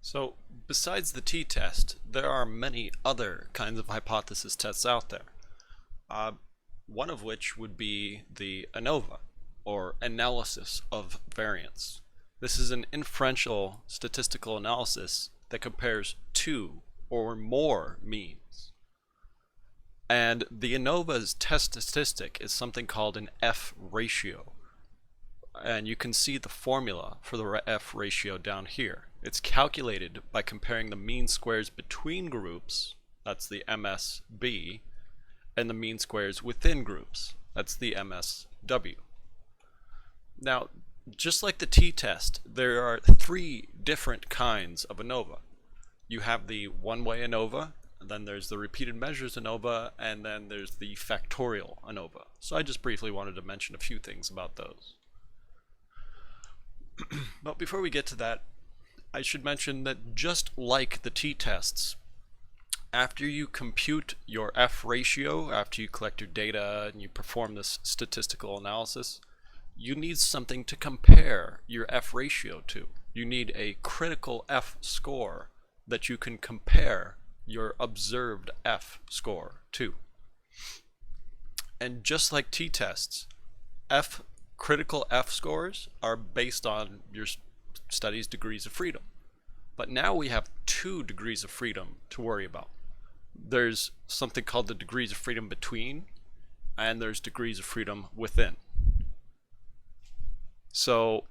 So, besides the t-test, there are many other kinds of hypothesis tests out there. Uh, One of which would be the ANOVA, or analysis of variance. This is an inferential statistical analysis that compares two or more means. And the ANOVA's test statistic is something called an F ratio. And you can see the formula for the F ratio down here. It's calculated by comparing the mean squares between groups, that's the MSB, and the mean squares within groups, that's the MSW. Now, just like the t-test, there are three different kinds of ANOVA. You have the one-way ANOVA, and then there's the repeated measures ANOVA, and then there's the factorial ANOVA. So I just briefly wanted to mention a few things about those. But before we get to that, I should mention that just like the t-tests, after you compute your F ratio, after you collect your data and you perform this statistical analysis, you need something to compare your F ratio to. You need a critical F score that you can compare your observed F score to. And just like t-tests, critical F scores are based on your study's degrees of freedom. But now we have 2 degrees of freedom to worry about. There's something called the degrees of freedom between, and there's degrees of freedom within. So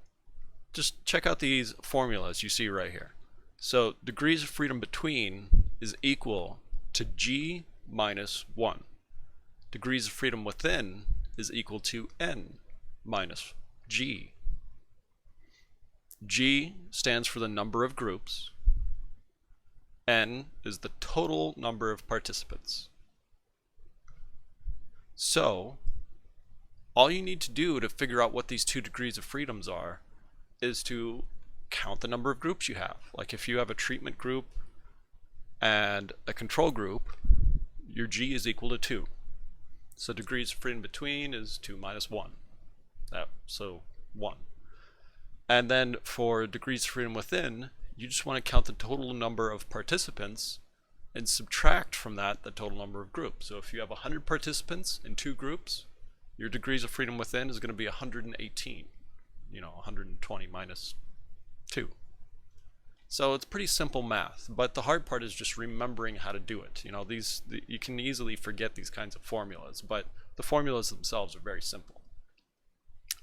just check out these formulas you see right here. So degrees of freedom between is equal to G minus 1. Degrees of freedom within is equal to N minus G. G stands for the number of groups. N is the total number of participants. So, all you need to do to figure out what these 2 degrees of freedoms are is to count the number of groups you have. Like if you have a treatment group and a control group, your G is equal to 2. So degrees of freedom between is 2 minus 1. So 1. And then for degrees of freedom within, you just want to count the total number of participants and subtract from that the total number of groups. So if you have 100 participants in 2 groups, your degrees of freedom within is going to be 118. 120 minus 2. So it's pretty simple math, but the hard part is just remembering how to do it. You can easily forget these kinds of formulas, but the formulas themselves are very simple.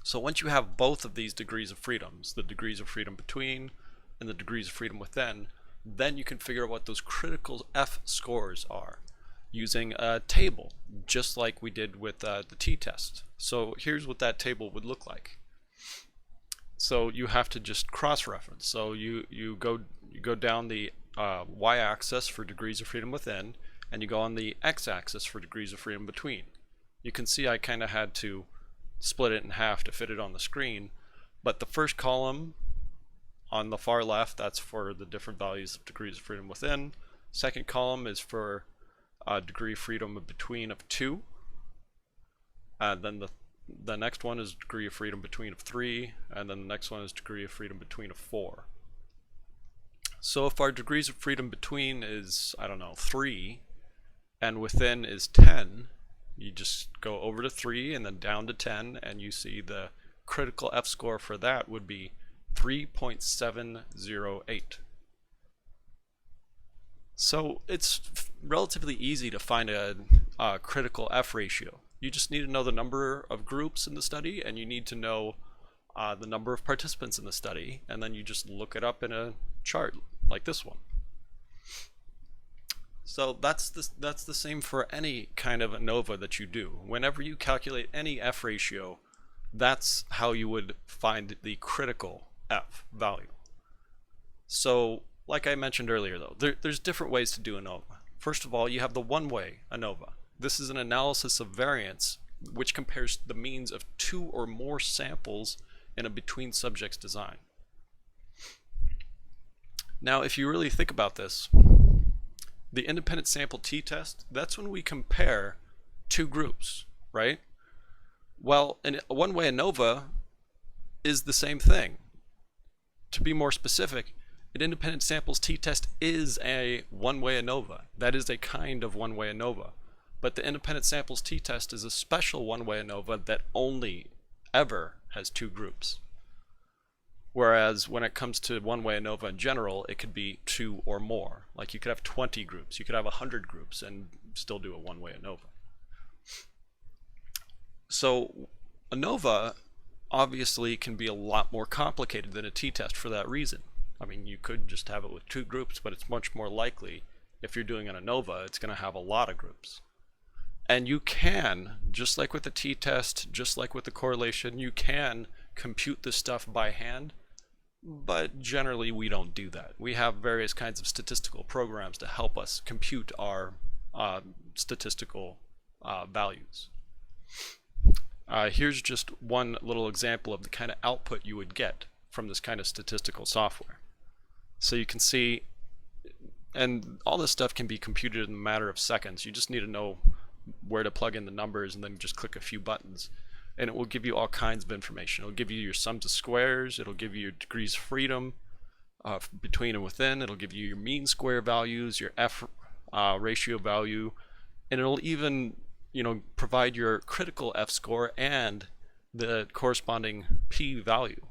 So once you have both of these degrees of freedoms, the degrees of freedom between and the degrees of freedom within, then you can figure out what those critical F scores are using a table, just like we did with the t-test. So here's what that table would look like. So you have to just cross-reference. So you go down the y-axis for degrees of freedom within, and you go on the x-axis for degrees of freedom between. You can see I kind of had to split it in half to fit it on the screen, but the first column on the far left, that's for the different values of degrees of freedom within. Second column is for degree of freedom between of 2. Then the next one is degree of freedom between of 3, and then the next one is degree of freedom between of 4. So if our degrees of freedom between is, 3, and within is 10, you just go over to 3 and then down to 10, and you see the critical F score for that would be 3.708. So it's relatively easy to find a critical F ratio. You just need to know the number of groups in the study, and you need to know the number of participants in the study, and then you just look it up in a chart like this one. So that's the same for any kind of ANOVA that you do. Whenever you calculate any F ratio, that's how you would find the critical F value. So like I mentioned earlier though, there's different ways to do ANOVA. First of all, you have the one-way ANOVA. This is an analysis of variance which compares the means of 2 or more samples in a between subjects design. Now if you really think about this, The independent sample t-test, that's when we compare two groups, right? Well, a one-way ANOVA is the same thing. To be more specific, an independent samples t-test is a one-way ANOVA. That is a kind of one-way ANOVA. But the independent samples t-test is a special one-way ANOVA that only ever has two groups. Whereas when it comes to one-way ANOVA in general, it could be two or more. Like you could have 20 groups, you could have 100 groups and still do a one-way ANOVA. So ANOVA obviously can be a lot more complicated than a t-test for that reason. I mean, you could just have it with two groups, but it's much more likely if you're doing an ANOVA, it's going to have a lot of groups. And you can, just like with the t-test, just like with the correlation, you can compute this stuff by hand, but generally we don't do that. We have various kinds of statistical programs to help us compute our statistical values. Here's just one little example of the kind of output you would get from this kind of statistical software. So you can see, and all this stuff can be computed in a matter of seconds. You just need to know where to plug in the numbers and then just click a few buttons. And it will give you all kinds of information. It'll give you your sums of squares, it'll give you your degrees of freedom between and within, it'll give you your mean square values, your F ratio value, and it'll even provide your critical F score and the corresponding P value.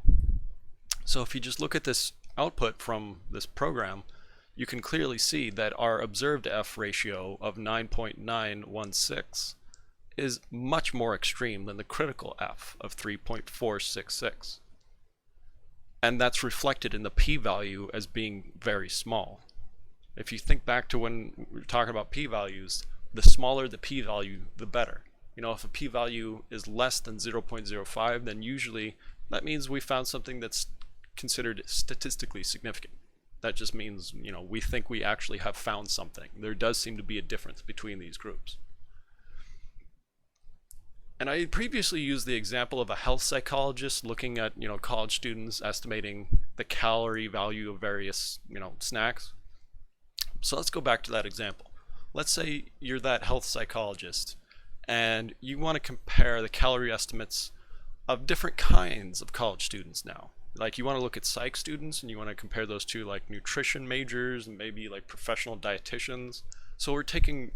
So if you just look at this output from this program, you can clearly see that our observed F ratio of 9.916 is much more extreme than the critical F of 3.466. And that's reflected in the p-value as being very small. If you think back to when we were talking about p-values, the smaller the p-value, the better. If a p-value is less than 0.05, then usually that means we found something that's considered statistically significant. That just means, we think we actually have found something. There does seem to be a difference between these groups. And I previously used the example of a health psychologist looking at, college students estimating the calorie value of various, snacks. So let's go back to that example. Let's say you're that health psychologist and you want to compare the calorie estimates of different kinds of college students now. Like you want to look at psych students and you want to compare those to like nutrition majors and maybe like professional dietitians. So we're taking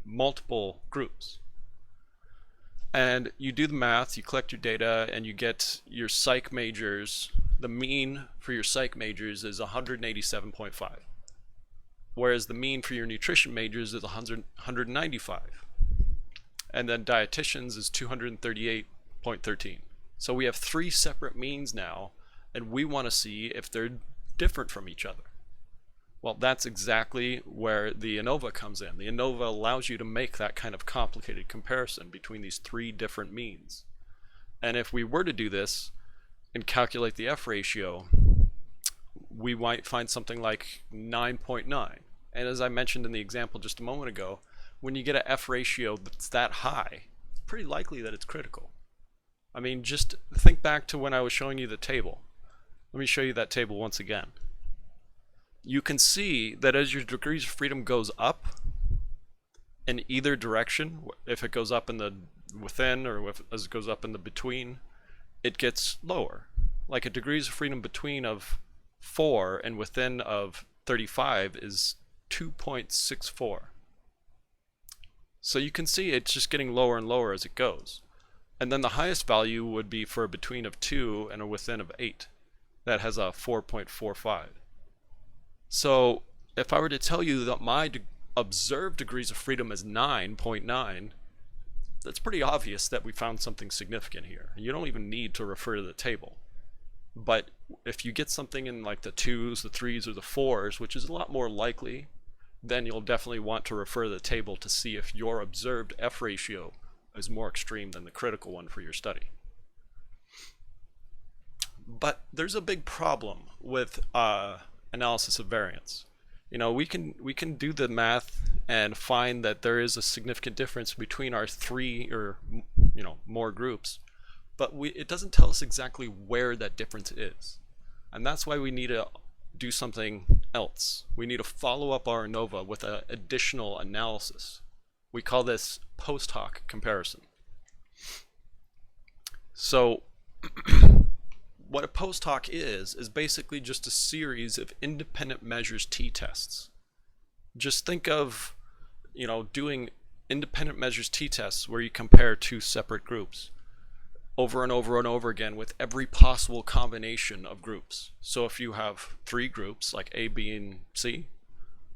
multiple groups. And you do the math, you collect your data, and you get your psych majors. The mean for your psych majors is 187.5. Whereas the mean for your nutrition majors is 195. And then dietitians is 238.13. So we have three separate means now, and we want to see if they're different from each other. Well, that's exactly where the ANOVA comes in. The ANOVA allows you to make that kind of complicated comparison between these three different means. And if we were to do this and calculate the F ratio, we might find something like 9.9. And as I mentioned in the example just a moment ago, when you get an F ratio that's that high, it's pretty likely that it's critical. I mean, just think back to when I was showing you the table. Let me show you that table once again. You can see that as your degrees of freedom goes up in either direction, if it goes up in the within or as it goes up in the between, it gets lower. Like a degrees of freedom between of 4 and within of 35 is 2.64. So you can see it's just getting lower and lower as it goes. And then the highest value would be for a between of 2 and a within of 8. That has a 4.45. So if I were to tell you that my observed degrees of freedom is 9.9, that's pretty obvious that we found something significant here. You don't even need to refer to the table. But if you get something in like the 2s, the 3s, or the 4s, which is a lot more likely, then you'll definitely want to refer to the table to see if your observed F ratio is more extreme than the critical one for your study. But there's a big problem with analysis of variance. We can do the math and find that there is a significant difference between our three or more groups, but it doesn't tell us exactly where that difference is. And that's why we need to do something else. We need to follow up our ANOVA with an additional analysis. We call this post hoc comparison. So what a post hoc is basically just a series of independent measures t-tests. Just think of, doing independent measures t-tests where you compare two separate groups over and over and over again with every possible combination of groups. So if you have three groups like A, B, and C,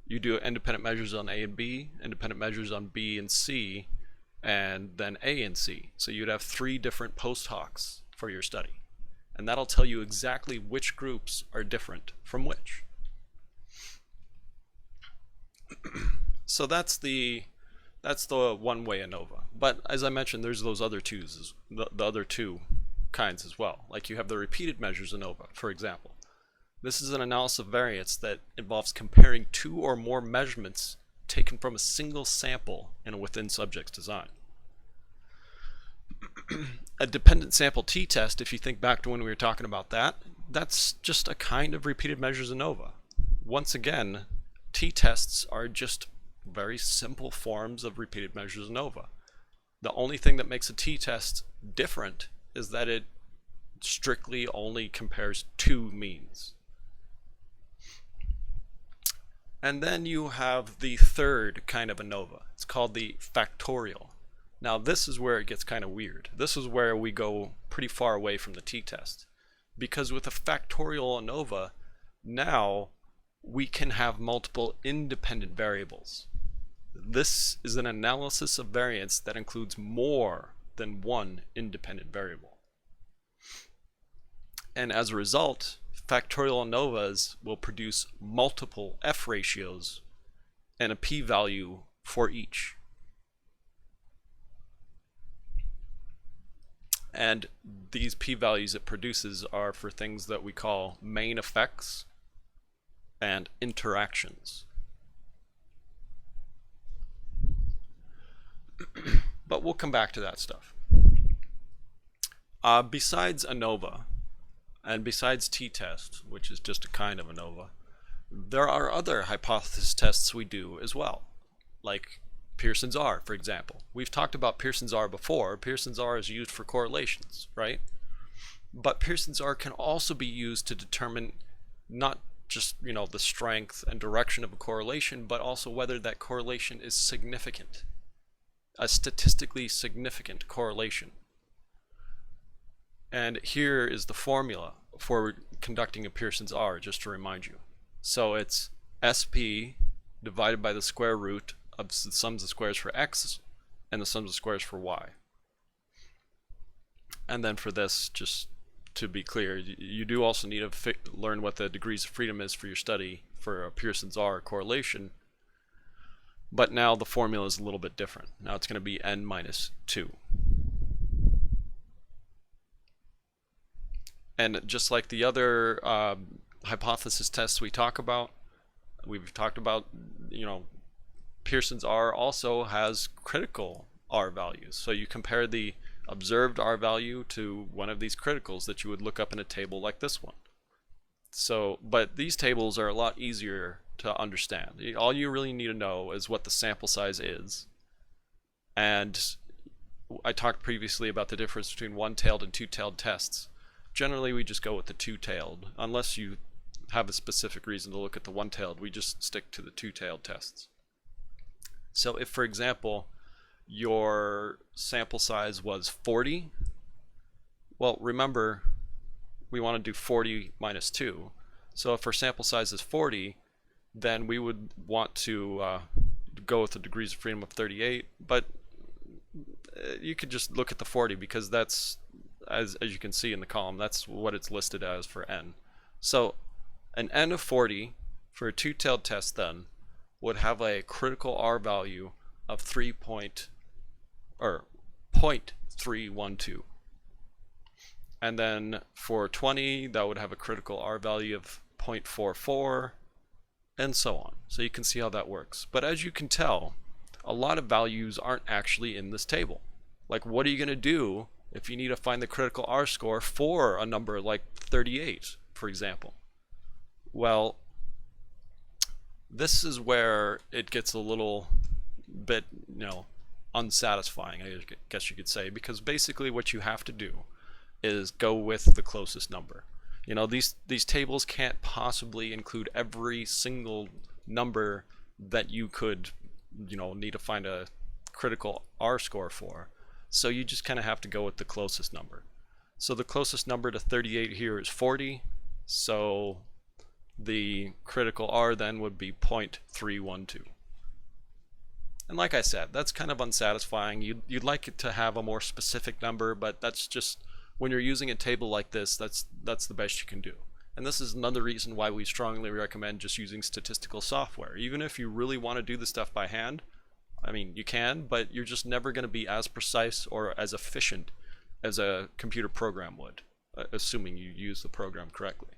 you do independent measures on A and B, independent measures on B and C, and then A and C. So you'd have three different post hocs for your study. And that'll tell you exactly which groups are different from which. So that's the one-way ANOVA. But as I mentioned, there's those other twos, the other two kinds as well. Like you have the repeated measures ANOVA, for example. This is an analysis of variance that involves comparing two or more measurements taken from a single sample in a within-subjects design. A dependent sample t-test, if you think back to when we were talking about that, that's just a kind of repeated measures ANOVA. Once again, t-tests are just very simple forms of repeated measures ANOVA. The only thing that makes a t-test different is that it strictly only compares two means. And then you have the third kind of ANOVA. It's called the factorial. Now this is where it gets kind of weird. This is where we go pretty far away from the t-test. Because with a factorial ANOVA, now we can have multiple independent variables. This is an analysis of variance that includes more than one independent variable. And as a result, factorial ANOVAs will produce multiple F ratios and a p-value for each. And these p-values it produces are for things that we call main effects and interactions. But we'll come back to that stuff. Besides ANOVA, and besides t-test, which is just a kind of ANOVA, there are other hypothesis tests we do as well, like Pearson's R, for example. We've talked about Pearson's R before. Pearson's R is used for correlations, right? But Pearson's R can also be used to determine not just, the strength and direction of a correlation, but also whether that correlation is significant, a statistically significant correlation. And here is the formula for conducting a Pearson's R, just to remind you. So it's SP divided by the square root of the sums of squares for x and the sums of squares for y. And then for this, just to be clear, you do also need to learn what the degrees of freedom is for your study for a Pearson's R correlation. But now the formula is a little bit different. Now it's going to be n minus 2. And just like the other hypothesis tests we've talked about, Pearson's R also has critical R values. So you compare the observed R value to one of these criticals that you would look up in a table like this one. So, but these tables are a lot easier to understand. All you really need to know is what the sample size is. And I talked previously about the difference between one-tailed and two-tailed tests. Generally, we just go with the two-tailed. Unless you have a specific reason to look at the one-tailed, we just stick to the two-tailed tests. So if, for example, your sample size was 40, well, remember, we want to do 40 minus 2. So if our sample size is 40, then we would want to go with the degrees of freedom of 38, but you could just look at the 40 because that's, as you can see in the column, that's what it's listed as for n. So an n of 40 for a two-tailed test then would have a critical R value of 0.312. And then for 20, that would have a critical R value of 0.44, and so on. So you can see how that works. But as you can tell, a lot of values aren't actually in this table. Like, what are you going to do if you need to find the critical R score for a number like 38, for example? Well, This is where it gets a little bit, unsatisfying, I guess you could say, because basically what you have to do is go with the closest number. These tables can't possibly include every single number that you could, need to find a critical R score for. So you just kind of have to go with the closest number. So the closest number to 38 here is 40. So the critical R then would be 0.312. And like I said, that's kind of unsatisfying. You'd like it to have a more specific number, but that's just, when you're using a table like this, that's the best you can do. And this is another reason why we strongly recommend just using statistical software. Even if you really want to do the stuff by hand, I mean, you can, but you're just never going to be as precise or as efficient as a computer program would, assuming you use the program correctly.